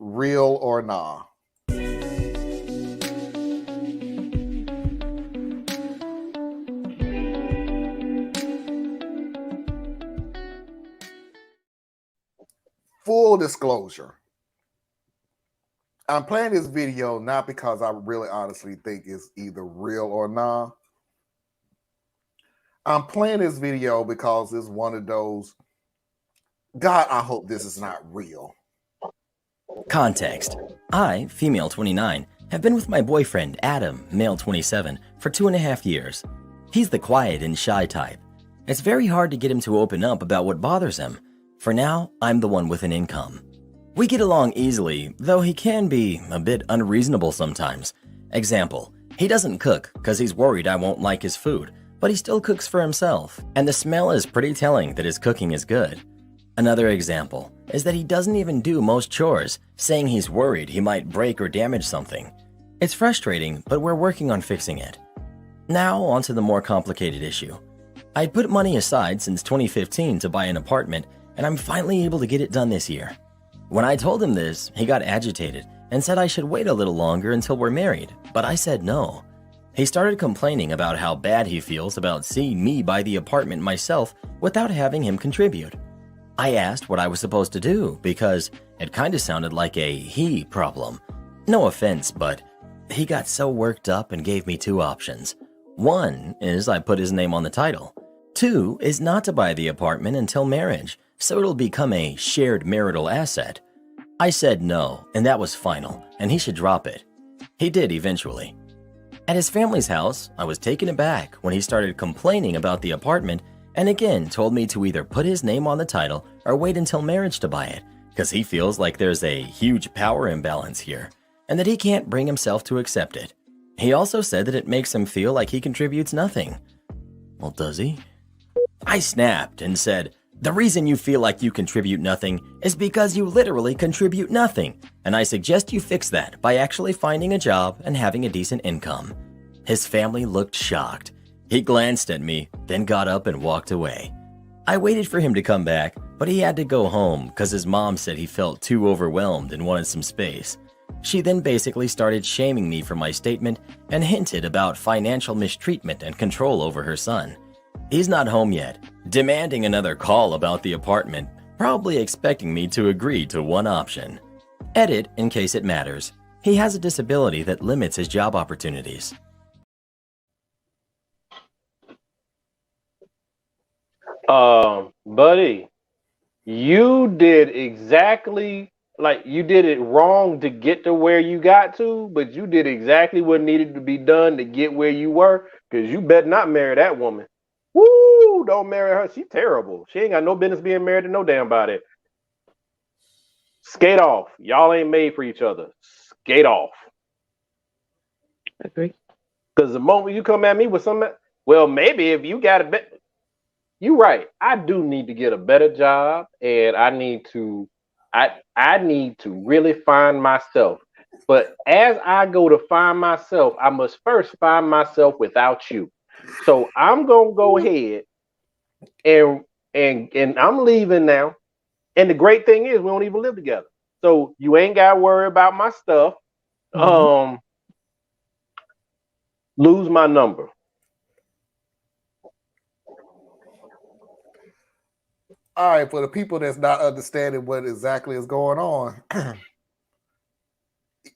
real or nah? Full disclosure. I'm playing this video not because I really honestly think it's either real or nah. I'm playing this video because it's one of those, God, I hope this is not real. Context. I, female 29, have been with my boyfriend, Adam, male 27, for 2.5 years. He's the quiet and shy type. It's very hard to get him to open up about what bothers him. For now, I'm the one with an income. We get along easily, though he can be a bit unreasonable sometimes. Example, he doesn't cook because he's worried I won't like his food, but he still cooks for himself, and the smell is pretty telling that his cooking is good. Another example is that he doesn't even do most chores, saying he's worried he might break or damage something. It's frustrating, but we're working on fixing it. Now, onto the more complicated issue. I'd put money aside since 2015 to buy an apartment, and I'm finally able to get it done this year. When I told him this, he got agitated and said I should wait a little longer until we're married, but I said no. He started complaining about how bad he feels about seeing me buy the apartment myself without having him contribute. I asked what I was supposed to do because it kind of sounded like a he problem. No offense, but he got so worked up and gave me two options. One is I put his name on the title. Two is not to buy the apartment until marriage, so it'll become a shared marital asset. I said no, and that was final, and he should drop it. He did eventually. At his family's house, I was taken aback when he started complaining about the apartment and again told me to either put his name on the title or wait until marriage to buy it, because he feels like there's a huge power imbalance here and that he can't bring himself to accept it. He also said that it makes him feel like he contributes nothing. Well, does he? I snapped and said, the reason you feel like you contribute nothing is because you literally contribute nothing, and I suggest you fix that by actually finding a job and having a decent income. His family looked shocked. He glanced at me, then got up and walked away. I waited for him to come back, but he had to go home because his mom said he felt too overwhelmed and wanted some space. She then basically started shaming me for my statement and hinted about financial mistreatment and control over her son. He's not home yet, demanding another call about the apartment, probably expecting me to agree to one option. Edit in case it matters. He has a disability that limits his job opportunities. Buddy, you did exactly like you did it wrong to get to where you got to, but you did exactly what needed to be done to get where you were, because you better not marry that woman. Woo! Don't marry her. She's terrible. She ain't got no business being married to no damn body. Skate off. Y'all ain't made for each other. Skate off. Agree. Because the moment you come at me with something, well, maybe if you got a bit, you're right. I do need to get a better job, and I need to really find myself. But as I go to find myself, I must first find myself without you. So I'm gonna go ahead and I'm leaving now. And the great thing is we don't even live together. So you ain't gotta worry about my stuff. Lose my number. All right, for the people that's not understanding what exactly is going on,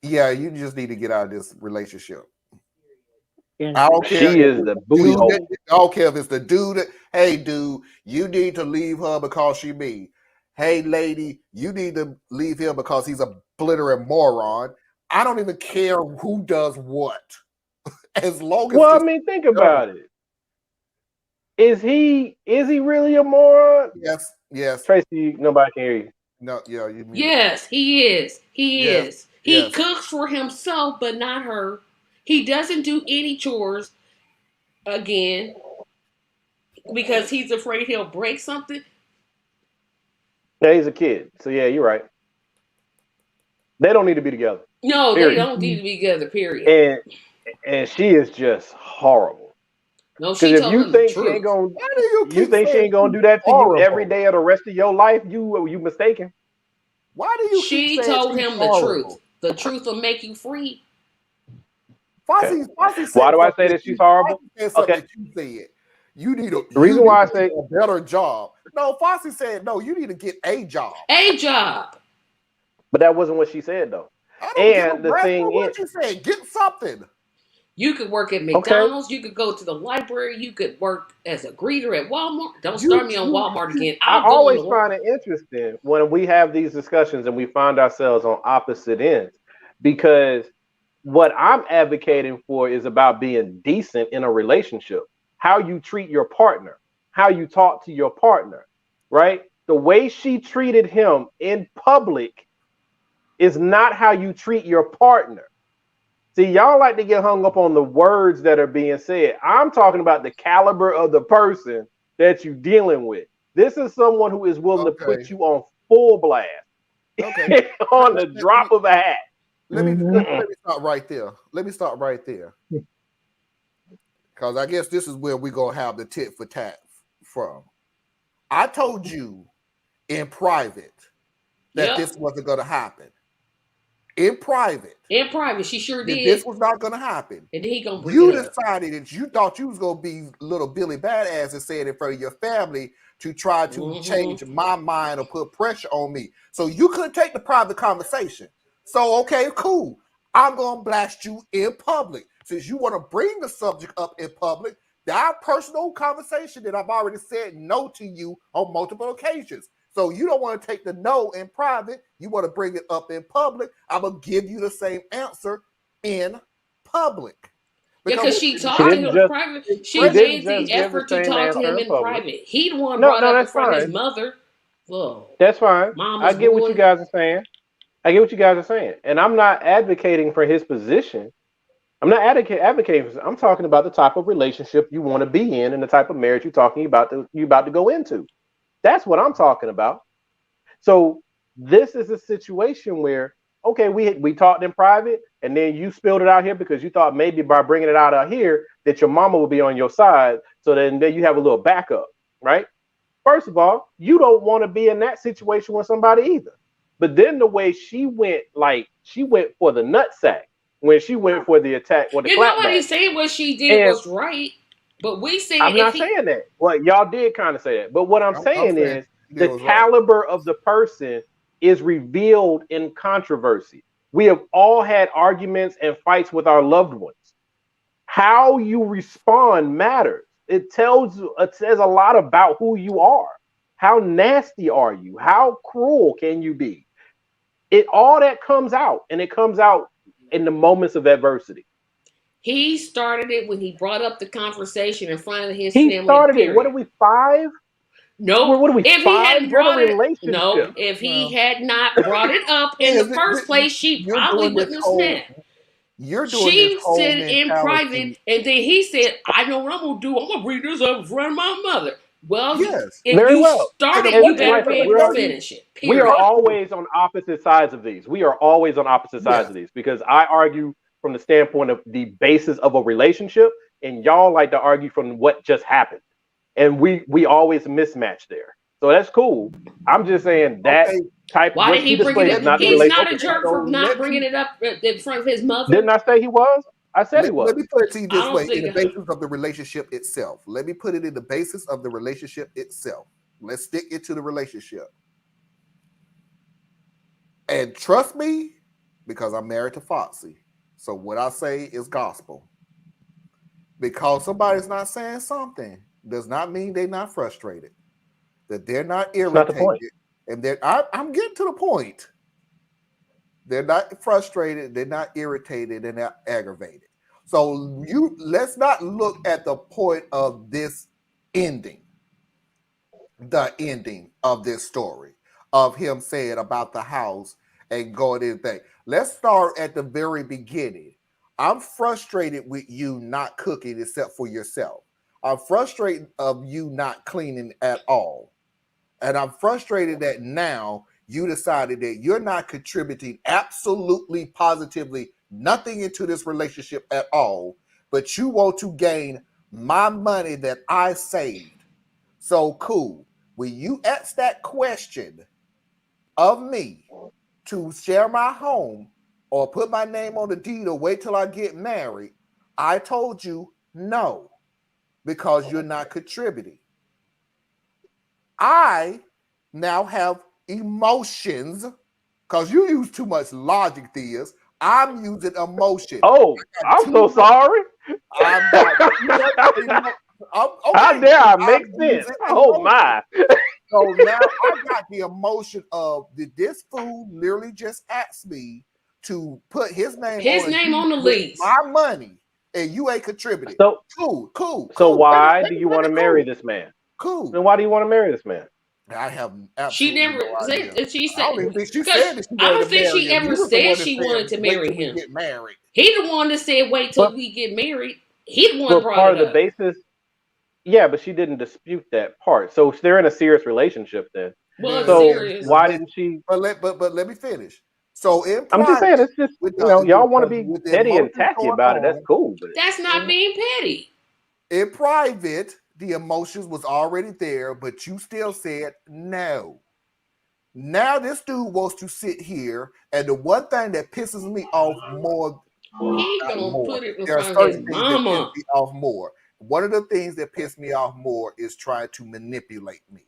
yeah, you just need to get out of this relationship. I don't care. She is the booty hole. I don't care if it's the dude. Hey, dude, you need to leave her because she me. Hey, lady, you need to leave him because he's a blittering moron. I don't even care who does what. As long as I mean, think about it. Is he really a moron? Yes. Tracy, nobody can hear you. No, yeah, you mean Yes, he is. He is. He yes. cooks for himself, but not her. He doesn't do any chores again because he's afraid he'll break something. Yeah, he's a kid. So yeah, you're right. They don't need to be together. No, period. They don't need to be together, period. And she is just horrible. No, she if told you him think the she truth. ain't gonna, you think she ain't gonna do that to you every day of the rest of your life? You mistaken. Why do you keep She saying told she's him the horrible? truth. The truth will make you free. Fosse said Why do I something say that she's horrible? Fosse said something Okay. that you said. You need The reason why I say a better job. No, Fosse said no. You need to get a job. A job. but that wasn't what she said though. I don't give a And the rest thing for what is, you said. Get something. You could work at McDonald's. You could go to the library. You could work as a greeter at Walmart. Don't start me on Walmart again. I I'll go always on find it interesting when we have these discussions and we find ourselves on opposite ends, because what I'm advocating for is about being decent in a relationship, how you treat your partner, how you talk to your partner, right? The way she treated him in public is not how you treat your partner. See, y'all like to get hung up on the words that are being said. I'm talking about the caliber of the person that you're dealing with. This is someone who is willing to put you on full blast, on the drop of a hat. Let me start right there. Let me start right there. Because I guess this is where we're going to have the tit for tat from. I told you in private that this wasn't going to happen. In private, she sure did. This was not going to happen. And then he gonna bring you it decided that you thought you was going to be little Billy Badass and say it in front of your family to try to change my mind or put pressure on me. So you couldn't take the private conversation. So, okay, cool. I'm going to blast you in public. Since you want to bring the subject up in public, that personal conversation that I've already said no to you on multiple occasions. So you don't want to take the no in private. You want to bring it up in public. I'm going to give you the same answer in public. Because she talked to him in private. She made the effort to talk to him in private. He the one brought up in front of his mother. Whoa. That's fine. I get what you guys are saying. And I'm not advocating for his position. I'm not advocating for. I'm talking about the type of relationship you want to be in and the type of marriage you're talking about you're about to go into. That's what I'm talking about. So this is a situation where, okay, we talked in private and then you spilled it out here because you thought maybe by bringing it out here that your mama would be on your side. So then you have a little backup, right? First of all, you don't want to be in that situation with somebody either. But then the way she went for the nutsack when she went for the attack. Nobody's saying what she did was right. But we say I'm not saying that. Well, y'all did kind of say that. But what I'm saying is the caliber of the person is revealed in controversy. We have all had arguments and fights with our loved ones. How you respond matters. It says a lot about who you are. How nasty are you? How cruel can you be? All that comes out, and it comes out in the moments of adversity. He started it when he brought up the conversation in front of his family. He started it. What are we, 5? No. What are we, if 5? He hadn't brought it, no. If he had not brought it up in the first place, she probably wouldn't have snapped. She said it in private, and then he said, "I know what I'm gonna do. I'm gonna bring this up in front of my mother." Well, if you started, you better be able to finish it. We are always on opposite sides of these. Because I argue from the standpoint of the basis of a relationship, and y'all like to argue from what just happened, and we always mismatch there. So that's cool. I'm just saying that type. Why did he bring it up? He's not a jerk for not bringing it up in front of his mother. Didn't I say he was? I said he was. Let me put it to you this way: in the basis of the relationship itself. Let me put it in the basis of the relationship itself. Let's stick it to the relationship. And trust me, because I'm married to Foxy. So what I say is gospel. Because somebody's not saying something does not mean they're not frustrated. That they're not irritated. And I'm getting to the point. They're not frustrated, they're not irritated, they're not aggravated. So let's not look at the point of this ending. The ending of this story of him saying about the house and going in thing. Let's start at the very beginning. I'm frustrated with you not cooking except for yourself. I'm frustrated of you not cleaning at all. And I'm frustrated that now you decided that you're not contributing absolutely positively nothing into this relationship at all, but you want to gain my money that I saved. So cool. When you ask that question, of me to share my home or put my name on the deed or wait till I get married, I told you no, because you're not contributing. I now have emotions because you use too much logic, Theas. I'm using emotion. Oh, I'm so sorry. Okay. How dare I make sense? Oh my. So now I got the emotion of, did this fool literally just ask me to put his name on the lease, my money, and you ain't contributing? So cool. So why do you want to marry this man? Cool. Then why do you want to marry this man? I have absolutely she never no said. She said. I don't even think she said that. I don't think she ever said she wanted to marry him. Get married. He the one that said, "Wait till we get married." He the one brought part it of up. the basis. Yeah, but she didn't dispute that part. So they're in a serious relationship then. Well, so serious. Why didn't she? But let me finish. So I'm just saying, it's just y'all want to be petty and tacky about it. That's cool. But that's not being petty. In private, the emotions was already there, but you still said no. Now this dude wants to sit here, and the one thing that pisses me off more, he gonna put it in there front are of his mama. That piss me off more. One of the things that pissed me off more is trying to manipulate me.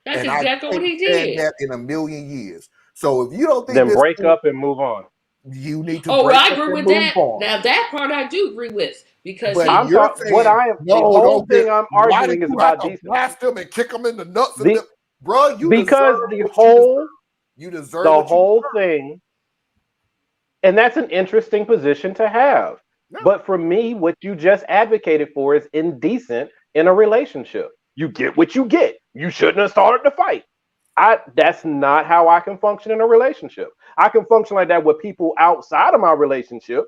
That's exactly what he did. That in a million years. So if you don't think, then break up and move on. You need to. I agree with that. Now that part I do agree with, because the whole thing I'm arguing is about decency. Blast them and kick them in the nuts, bro. You deserve the whole thing, and that's an interesting position to have. No. But for me, what you just advocated for is indecent in a relationship. You get what you get. You shouldn't have started the fight. That's not how I can function in a relationship. I can function like that with people outside of my relationship,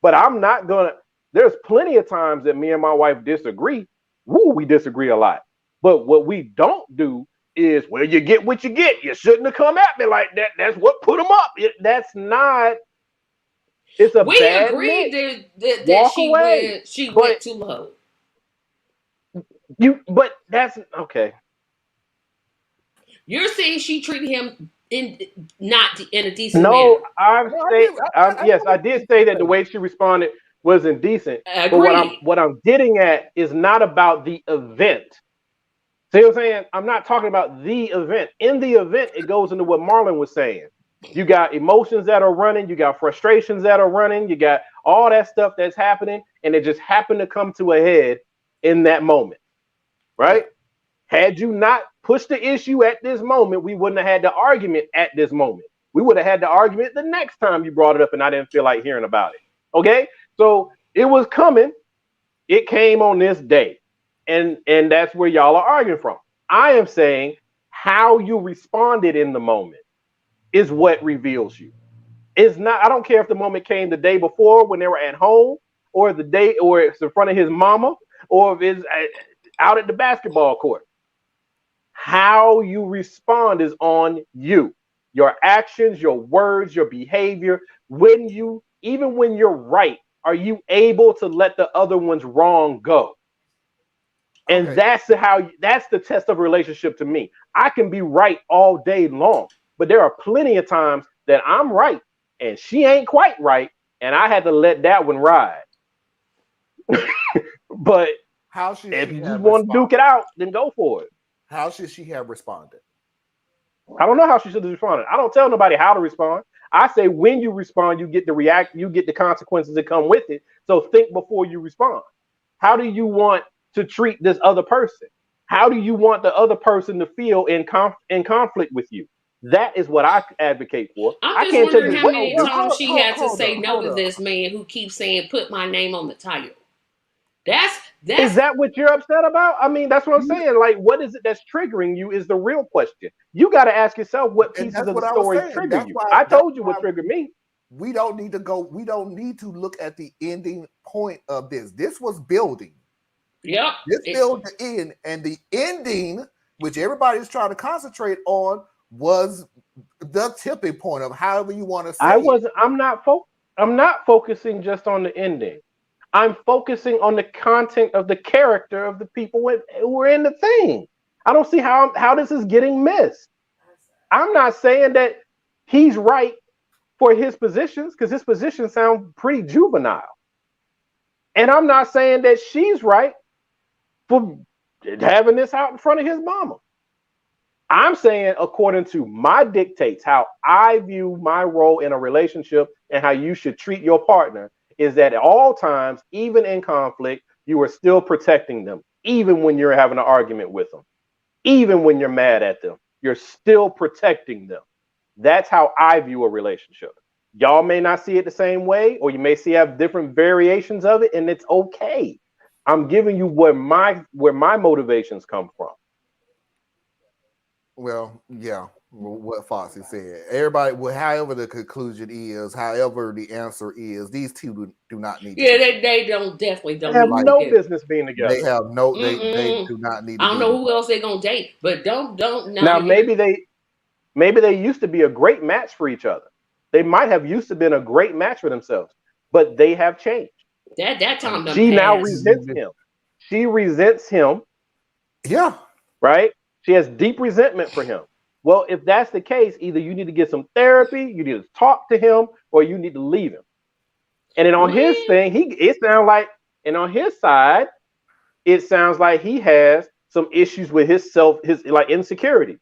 but I'm not gonna. There's plenty of times that me and my wife disagree. We disagree a lot. But what we don't do is, well, you get what you get. You shouldn't have come at me like that. That's what put them up. That's not. It's a. We agreed that she went too low. But that's okay. You're saying she treated him not in a decent manner. No, I did say that the way she responded was indecent. But what I'm getting at is not about the event. See what I'm saying? I'm not talking about the event. In the event, it goes into what Marlon was saying. You got emotions that are running, you got frustrations that are running, you got all that stuff that's happening, and it just happened to come to a head in that moment. Right? Had you not pushed the issue at this moment, we wouldn't have had the argument at this moment. We would have had the argument the next time you brought it up and I didn't feel like hearing about it. Okay? So it was coming. It came on this day. And that's where y'all are arguing from. I am saying how you responded in the moment is what reveals you. It's not, I don't care if the moment came the day before when they were at home, or the day, or it's in front of his mama, or if it's out at the basketball court. How you respond is on you. Your actions, your words, your behavior. Even when you're right, are you able to let the other one's wrong go? And that's the test of a relationship to me. I can be right all day long, but there are plenty of times that I'm right and she ain't quite right, and I had to let that one ride. But if you just want to duke it out, then go for it. How should she have responded? I don't know how she should have responded. I don't tell nobody how to respond. I say when you respond, you get the consequences that come with it. So think before you respond. How do you want to treat this other person? How do you want the other person to feel in conflict with you? That is what I advocate for. I'm just wondering how many times she had to say no to this man who keeps saying, put my name on the title. Is that what you're upset about? I mean, that's what I'm saying. Like, what is it that's triggering you is the real question. You got to ask yourself what pieces of the story trigger you. I told you what triggered me. We don't need to look at the ending point of this. This was building. Yep. This built the end, and the ending, which everybody's trying to concentrate on, was the tipping point of however you want to say it. I'm not focusing just on the ending. I'm focusing on the content of the character of the people who were in the thing. I don't see how this is getting missed. I'm not saying that he's right for his positions, because his positions sound pretty juvenile. And I'm not saying that she's right for having this out in front of his mama. I'm saying, according to my dictates, how I view my role in a relationship and how you should treat your partner, is that at all times, even in conflict, you are still protecting them, even when you're having an argument with them, even when you're mad at them, you're still protecting them. That's how I view a relationship. Y'all may not see it the same way, or you may have different variations of it, and it's okay. I'm giving you where my motivations come from. Well, yeah, what Foxy said. Everybody, however the conclusion is, however the answer is, these two do not need. Yeah, they definitely don't. They have no business being together. They have no. They do not need. I don't know who else they're gonna date, but don't. Now maybe they used to be a great match for each other. They might have used to been a great match for themselves, but they have changed. That time she now resents him. She resents him. Yeah. Right? She has deep resentment for him. Well, if that's the case, either you need to get some therapy, you need to talk to him, or you need to leave him. And then on his thing, on his side, it sounds like he has some issues with his like insecurities,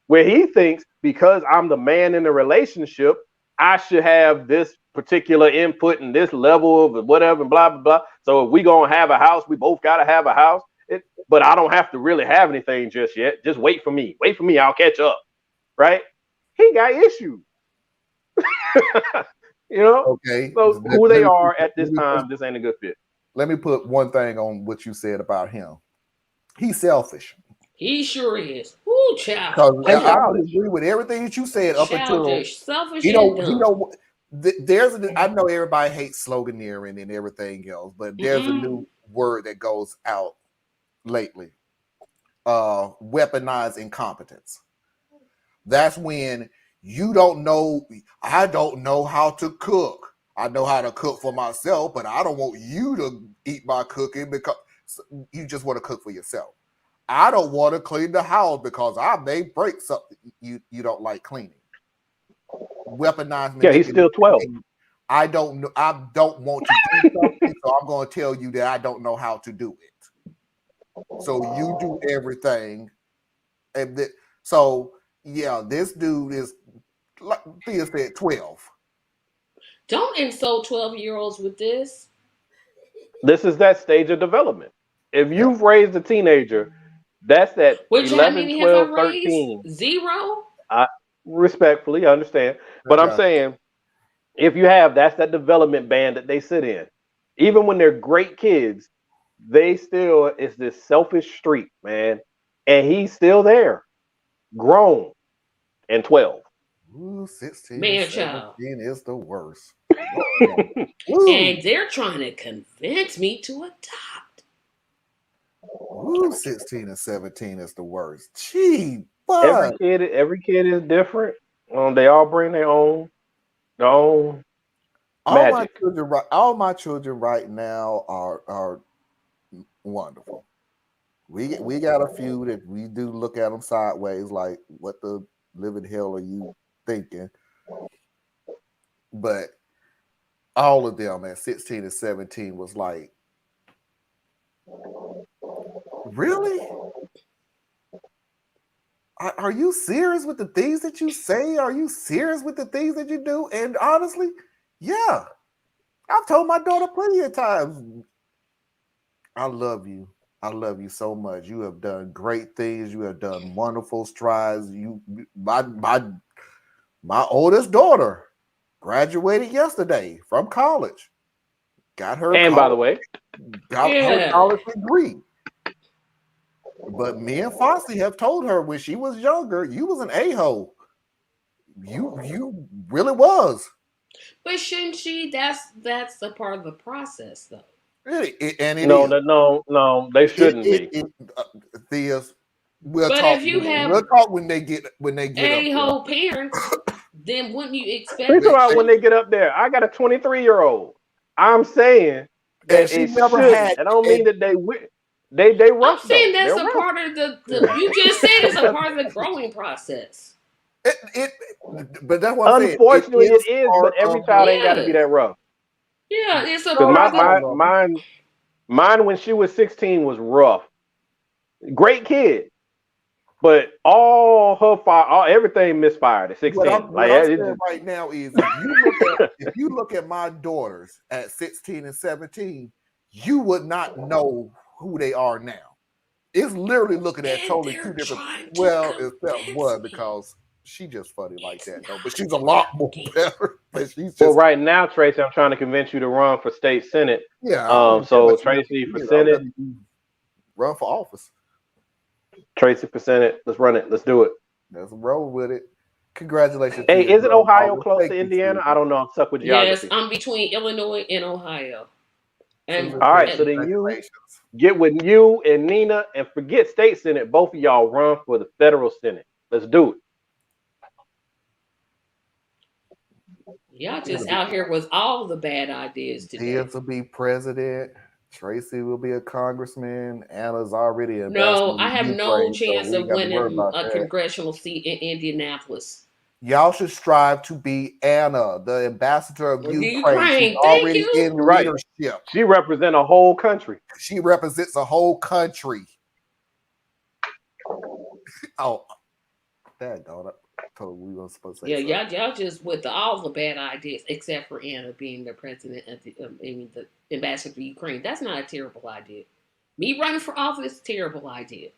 where he thinks, because I'm the man in the relationship, I should have this particular input and this level of whatever, blah, blah, blah. So if we gonna have a house, we both gotta have a house. But I don't have to really have anything just yet. Just wait for me. Wait for me. I'll catch up. Right? He got issues. You know? Okay. So who they are at this time, this ain't a good fit. Let me put one thing on what you said about him. He's selfish. He sure is. Ooh, child. I would agree with everything that you said up until selfish. I know everybody hates sloganeering and everything else, but there's a new word that goes out lately. Weaponized incompetence. That's when you don't know. I don't know how to cook. I know how to cook for myself, but I don't want you to eat my cooking because you just want to cook for yourself. I don't want to clean the house because I may break something you don't like cleaning. Weaponized. Yeah, he's still 12. I don't know. I don't want to do something, so I'm going to tell you that I don't know how to do it. So you do everything, and this dude is, like Thea said, 12. Don't insult 12-year-olds with this. This is that stage of development. If you've raised a teenager, that's that 11, 12, 13. 0? Respectfully, I understand. But I'm saying, if you have, that's that development band that they sit in. Even when they're great kids, they still, it's this selfish streak, man. And he's still there, grown, and 12. Ooh, 16, man, 17 is the worst. And they're trying to convince me to adopt. Ooh, 16 and 17 is the worst. Gee, every kid is different. They all bring their own magic. All my children right now are wonderful. We got a few that we do look at them sideways, like, what the living hell are you thinking? But all of them at 16 and 17 was like, really? Are you serious with the things that you say? Are you serious with the things that you do? And honestly, yeah. I've told my daughter plenty of times, I love you. I love you so much. You have done great things. You have done wonderful strides. My oldest daughter graduated yesterday from college. Got her. And by the way, got her college degree. But me and Foxy have told her when she was younger, you was an a-hole. You really was. But shouldn't she? That's a part of the process, though. No, they shouldn't be. We'll talk when they get a-hole parents. Then wouldn't you expect? Think about when they get up there. I got a 23-year-old. I'm saying that she never had. I don't mean that they rough. I'm saying that's a part of the. You just said it's a part of the growing process. But that's what I'm saying. Unfortunately, it is, but every child ain't got to be that rough. Yeah, it's a because mine when she was 16 was rough. Great kid, but everything misfired at 16. What I'm saying right now is if you look at my daughters at 16 and 17, you would not know who they are now. It's literally looking at totally two different. Well, except one because she just funny like that though, but she's a lot more better. But she's just, well, right now, Tracy, I'm trying to convince you to run for state senate. Yeah. So Tracy for Senate, run for office. Tracy for Senate. Let's run it. Let's do it. Let's roll with it. Congratulations. Hey, isn't Ohio close to Indiana? I don't know. I'm stuck with geography. Yes, I'm between Illinois and Ohio. And all right, so then you get with you and Nina and forget state senate. Both of y'all run for the federal senate. Let's do it. Y'all just out here with all the bad ideas today. He will be president. Tracy will be a congressman. Anna's already a no. I have no chance of winning a congressional seat in Indianapolis. Y'all should strive to be Anna, the ambassador of Ukraine. She's already in leadership. She represents a whole country. She represents a whole country. Oh, that don't. We were supposed to say y'all just with all the bad ideas, except for Anna being the president of the ambassador of Ukraine. That's not a terrible idea. Me running for office, terrible idea.